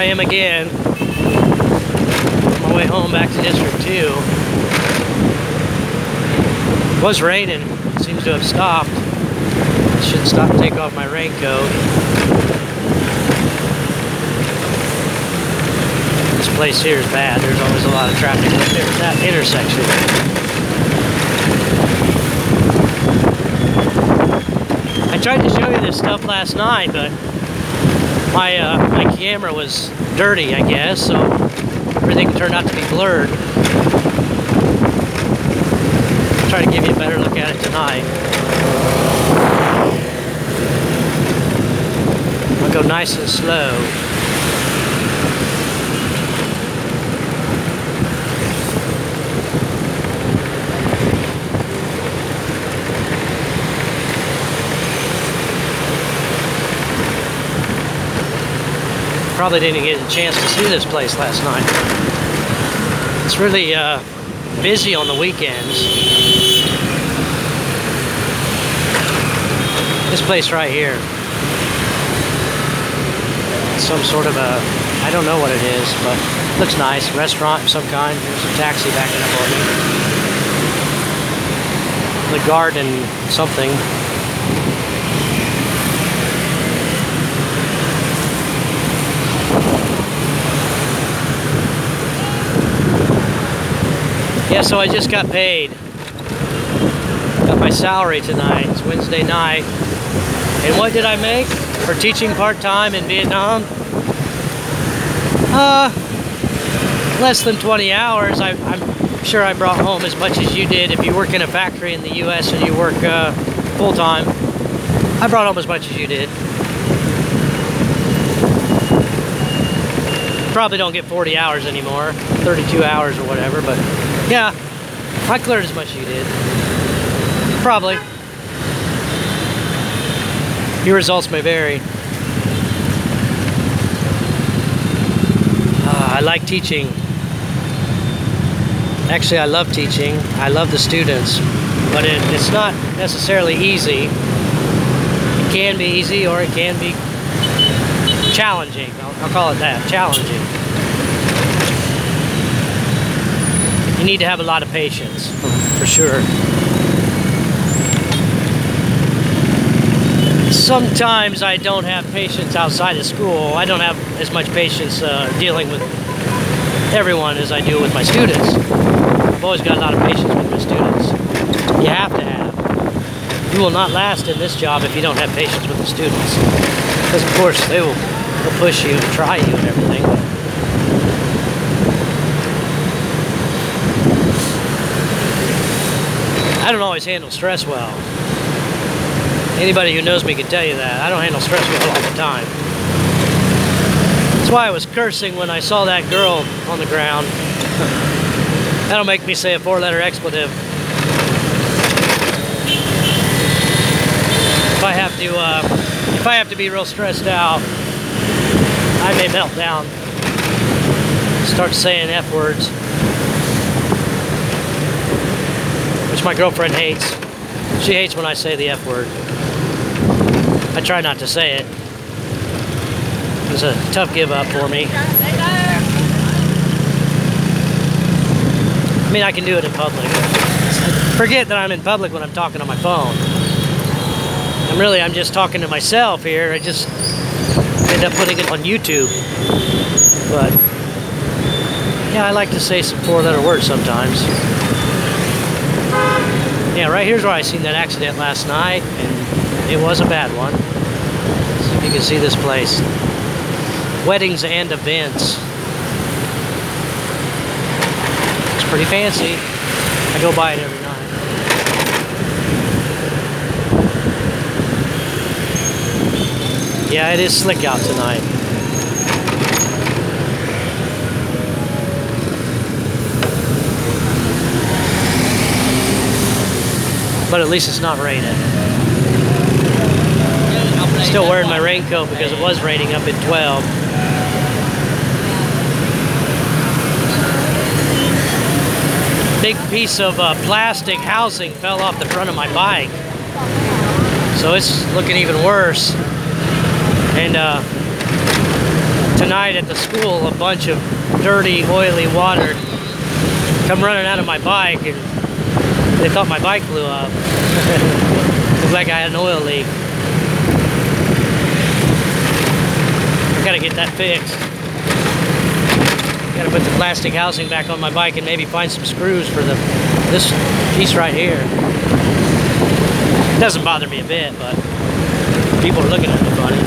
I am again. On my way home back to District 2. It was raining. It seems to have stopped. I should stop and take off my raincoat. This place here is bad. There's always a lot of traffic right there at that intersection. I tried to show you this stuff last night, but my camera was dirty, I guess, so everything turned out to be blurred. I'll try to give you a better look at it tonight. I'll go nice and slow. Probably didn't get a chance to see this place last night. It's really busy on the weekends. This place right here. It's some sort of a, I don't know what it is, but it looks nice. Restaurant of some kind. There's a taxi backing up on me. The garden something. Yeah, so I just got paid. Got my salary tonight. It's Wednesday night. And what did I make for teaching part-time in Vietnam? Less than 20 hours. I'm sure I brought home as much as you did. If you work in a factory in the US and you work full-time, I brought home as much as you did. Probably don't get 40 hours anymore, 32 hours or whatever, but yeah, I cleared as much as you did. Probably. Your results may vary. I like teaching. Actually, I love teaching. I love the students, but it's not necessarily easy. It can be easy or it can be challenging. I'll call it that, challenging. You need to have a lot of patience, for sure. Sometimes I don't have patience outside of school. I don't have as much patience dealing with everyone as I do with my students. I've always got a lot of patience with my students. You have to have. You will not last in this job if you don't have patience with the students. Because of course they'll push you and try you and everything. I don't always handle stress well. Anybody who knows me can tell you that. I don't handle stress well all the time. That's why I was cursing when I saw that girl on the ground. That'll make me say a 4-letter expletive. If I have to be real stressed out, I may melt down. Start saying F words. Which my girlfriend hates. She hates when I say the F word. I try not to say it. It's a tough give up for me. I mean, I can do it in public. Forget that I'm in public when I'm talking on my phone. I'm just talking to myself here. I just end up putting it on YouTube. But yeah, I like to say some 4-letter words sometimes. Yeah, right here's where I seen that accident last night, and it was a bad one. So you can see this place. Weddings and events. It's pretty fancy. I go by it every night. Yeah, it is slick out tonight. But at least it's not raining. Still wearing my raincoat because it was raining up at 12. Big piece of plastic housing fell off the front of my bike. So it's looking even worse. And tonight at the school, a bunch of dirty, oily water come running out of my bike, and they thought my bike blew up. Looked like I had an oil leak. I gotta get that fixed. Gotta put the plastic housing back on my bike and maybe find some screws for this piece right here. It doesn't bother me a bit, but people are looking at me funny.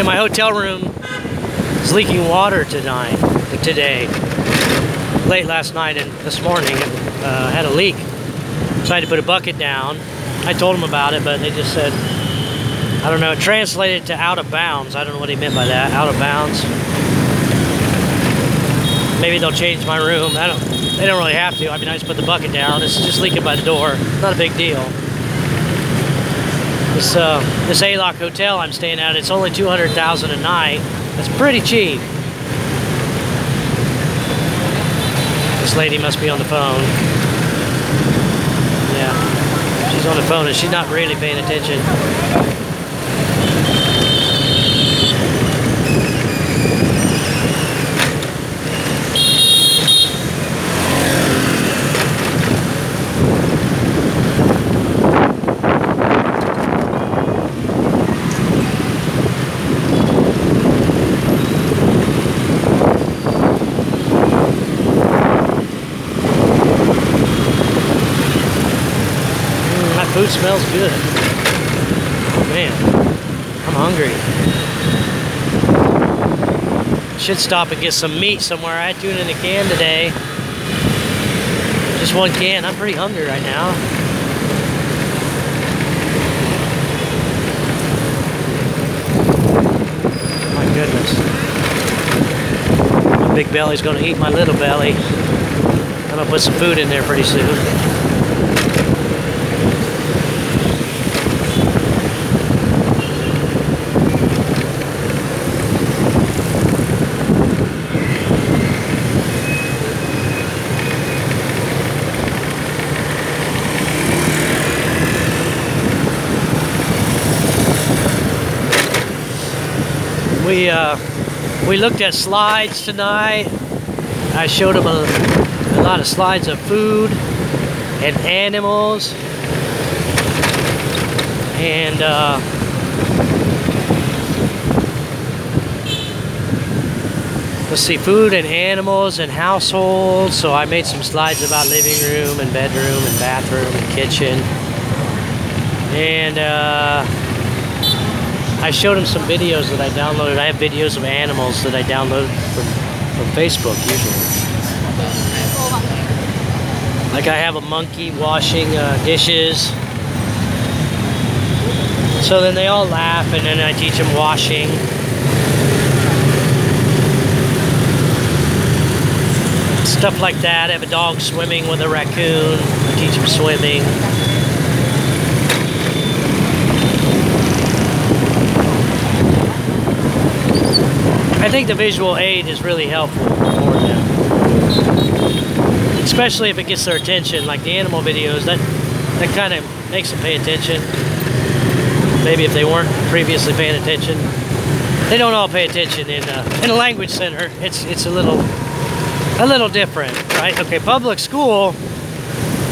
My hotel room is leaking water today. Late last night and this morning it had a leak. So I had to put a bucket down. I told them about it, but they just said, I don't know, it translated to out of bounds. I don't know what he meant by that, out of bounds. Maybe they'll change my room. They don't really have to. I mean, I just put the bucket down. It's just leaking by the door. Not a big deal. This A-Lock hotel I'm staying at, it's only $200,000 a night. That's pretty cheap. This lady must be on the phone. Yeah, she's on the phone and she's not really paying attention. Food smells good. Oh man, I'm hungry. Should stop and get some meat somewhere. I had tuna in a can today. Just one can. I'm pretty hungry right now. My goodness. My big belly's gonna eat my little belly. I'm gonna put some food in there pretty soon. We looked at slides tonight. I showed them a lot of slides of food and animals, and let's see, food and animals and households. So I made some slides about living room and bedroom and bathroom and kitchen, and I showed him some videos that I downloaded. I have videos of animals that I download from Facebook usually. Like I have a monkey washing dishes. So then they all laugh, and then I teach them washing. Stuff like that. I have a dog swimming with a raccoon. I teach them swimming. I think the visual aid is really helpful for them, especially if it gets their attention. Like the animal videos, that kind of makes them pay attention. Maybe if they weren't previously paying attention, they don't all pay attention in a language center. It's a little different, right? Okay, public school.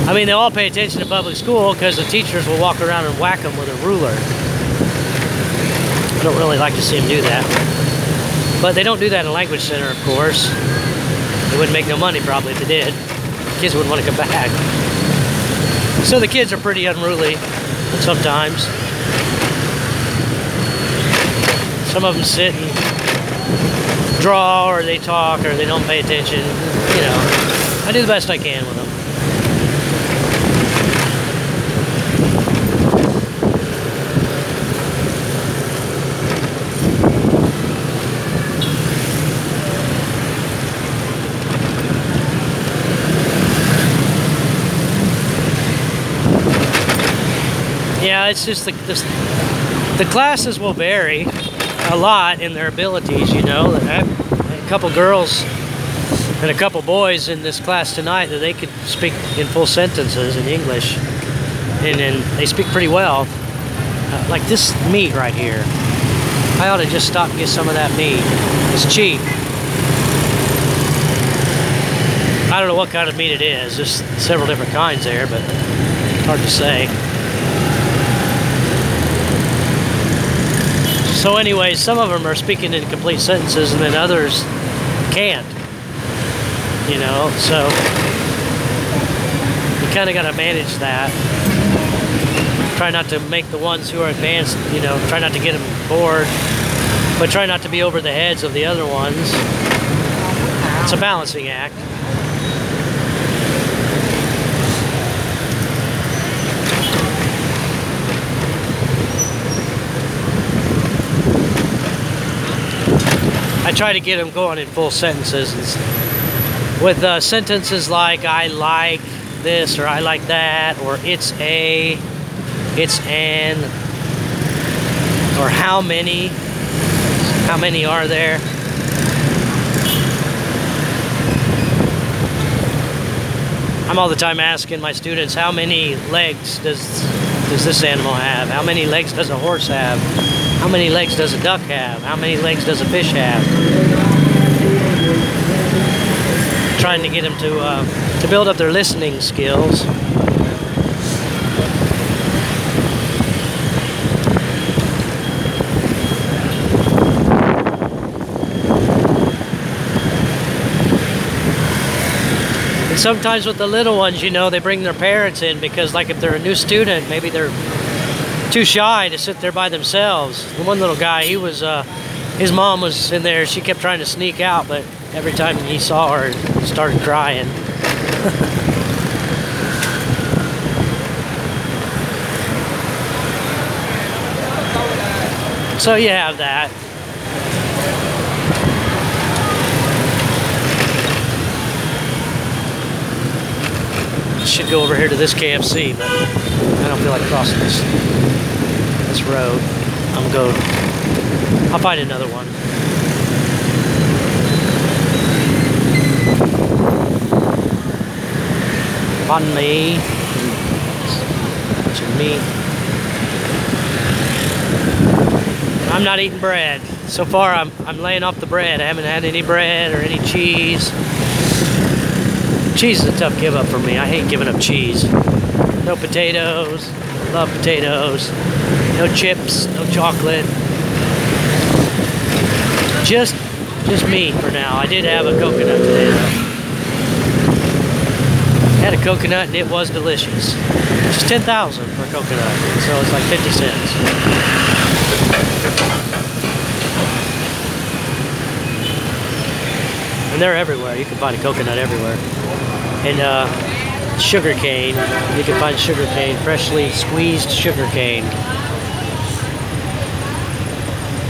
I mean, they all pay attention to public school because the teachers will walk around and whack them with a ruler. I don't really like to see them do that. But they don't do that in a language center, of course. They wouldn't make no money probably if they did. Kids wouldn't want to come back. So the kids are pretty unruly sometimes. Some of them sit and draw, or they talk, or they don't pay attention. You know, I do the best I can with them. Yeah, it's just the classes will vary a lot in their abilities, you know. I have a couple girls and a couple boys in this class tonight that they could speak in full sentences in English, and they speak pretty well. Like this meat right here. I ought to just stop and get some of that meat. It's cheap. I don't know what kind of meat it is. There's several different kinds there, but it's hard to say. So anyway, some of them are speaking in complete sentences and then others can't. You know, so you kind of got to manage that. Try not to make the ones who are advanced, you know, try not to get them bored, but try not to be over the heads of the other ones. It's a balancing act. I try to get them going in full sentences with sentences like I like this, or I like that, or it's a, it's an, or how many are there. I'm all the time asking my students, how many legs does this animal have? How many legs does a horse have? How many legs does a duck have? How many legs does a fish have? Trying to get them to build up their listening skills. And sometimes with the little ones, you know, they bring their parents in because, like, if they're a new student, maybe they're too shy to sit there by themselves. The one little guy, he was, his mom was in there. She kept trying to sneak out, but every time he saw her, he started crying. So you have that. Should go over here to this KFC, but I don't feel like crossing this road. I'll find another one. Banh mi, some meat. I'm not eating bread. So far, I'm laying off the bread. I haven't had any bread or any cheese. Cheese is a tough give up for me. I hate giving up cheese. No potatoes. Love potatoes. No chips. No chocolate. Just meat for now. I did have a coconut today, though. Had a coconut and it was delicious. It's $10,000 for a coconut, so it's like 50 cents. And they're everywhere. You can find a coconut everywhere. And sugar cane. You can find sugar cane, freshly squeezed sugar cane.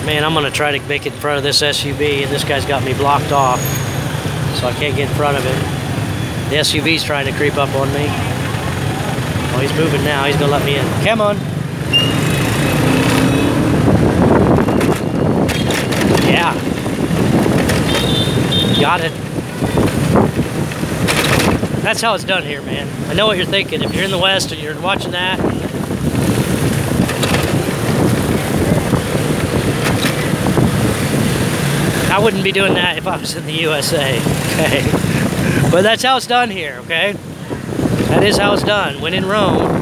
Man, I'm gonna try to make it in front of this SUV, and this guy's got me blocked off, so I can't get in front of him. The SUV's trying to creep up on me. Oh, he's moving now. He's gonna let me in. Come on. Yeah. Got it. That's how it's done here, man. I know what you're thinking. If you're in the West and you're watching that, I wouldn't be doing that if I was in the USA, okay? But that's how it's done here, okay? That is how it's done. When in Rome,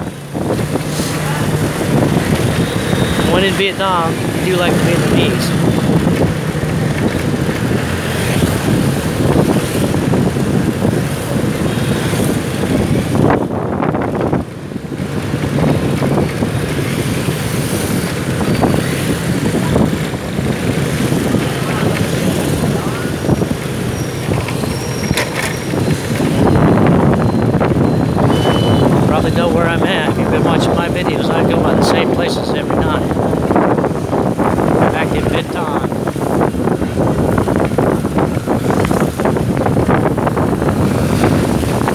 when in Vietnam, you do like Vietnamese. Know where I'm at. If you've been watching my videos, I go by the same places every night. Back in Vietnam.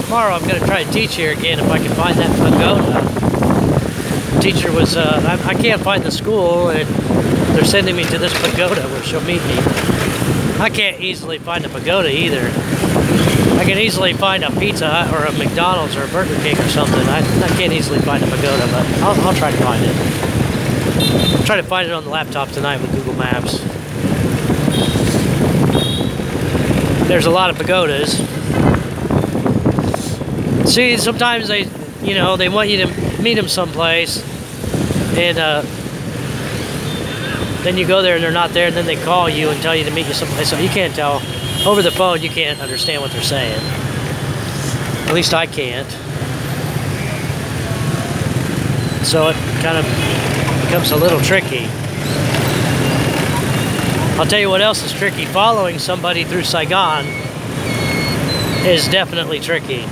Tomorrow I'm going to try to teach here again if I can find that pagoda. teacher was, I can't find the school, and they're sending me to this pagoda where she'll meet me. I can't easily find a pagoda either. I can easily find a Pizza Hut or a McDonald's or a Burger King or something. I can't easily find a pagoda, but I'll try to find it. I'll try to find it on the laptop tonight with Google Maps. There's a lot of pagodas. See, sometimes they, you know, they want you to meet them someplace, and then you go there and they're not there, and then they call you and tell you to meet you someplace. So you can't tell. Over the phone, you can't understand what they're saying. At least I can't. So it kind of becomes a little tricky. I'll tell you what else is tricky. Following somebody through Saigon is definitely tricky.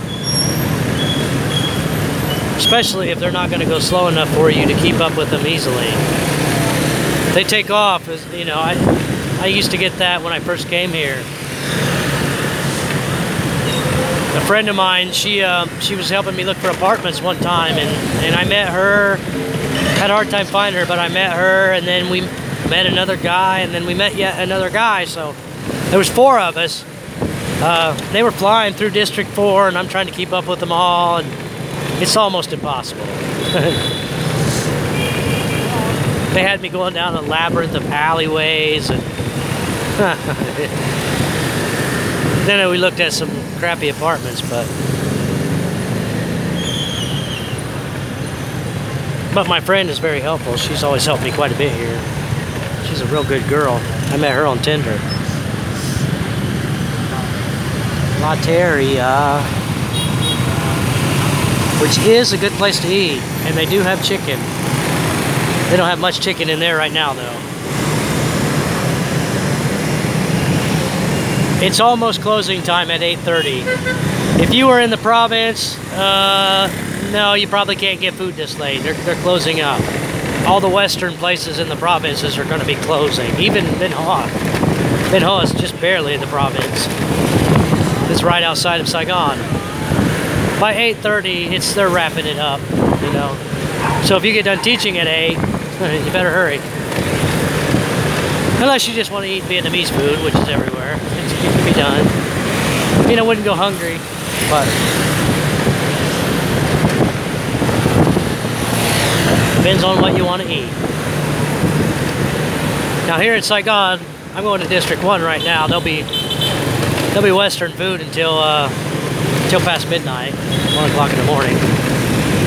Especially if they're not going to go slow enough for you to keep up with them easily. They take off, you know, I used to get that when I first came here. A friend of mine, she was helping me look for apartments one time, and I met her. Had a hard time finding her, but I met her, and then we met another guy, and then we met yet another guy. So there was 4 of us. They were flying through District 4, and I'm trying to keep up with them all, and it's almost impossible. They had me going down a labyrinth of alleyways, and then we looked at some crappy apartments, but my friend is very helpful. She's always helped me quite a bit here. She's a real good girl. I met her on Tinder. Lateria, which is a good place to eat, and they do have chicken. They don't have much chicken in there right now, though. It's almost closing time at 8:30. If you were in the province, no, you probably can't get food this late. They're closing up. All the western places in the provinces are going to be closing. Even Vietnamese. Vietnamese is just barely in the province. It's right outside of Saigon. By 8:30, they're wrapping it up, you know. So if you get done teaching at 8, you better hurry. Unless you just want to eat Vietnamese food, which is everywhere. It can be done. I mean, I wouldn't go hungry, but depends on what you want to eat. Now here in Saigon, I'm going to District 1 right now. There'll be Western food until past midnight, 1 o'clock in the morning.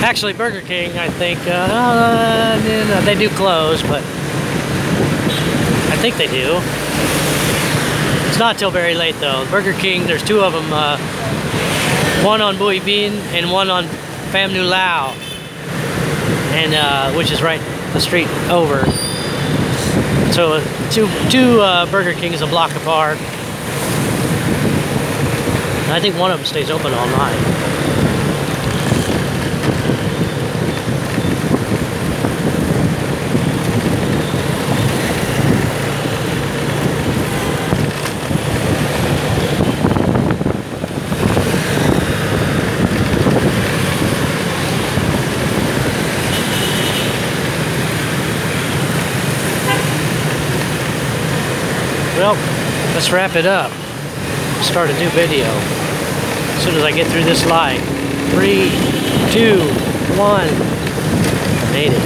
Actually, Burger King, I think, they do close, but I think they do. It's not till very late, though. Burger King, there's 2 of them, one on Bui Vien and one on Pham Nu Lao, and which is right the street over. So two Burger Kings a block apart. And I think one of them stays open all night. Well, let's wrap it up. Start a new video as soon as I get through this light. 3, 2, 1. I made it.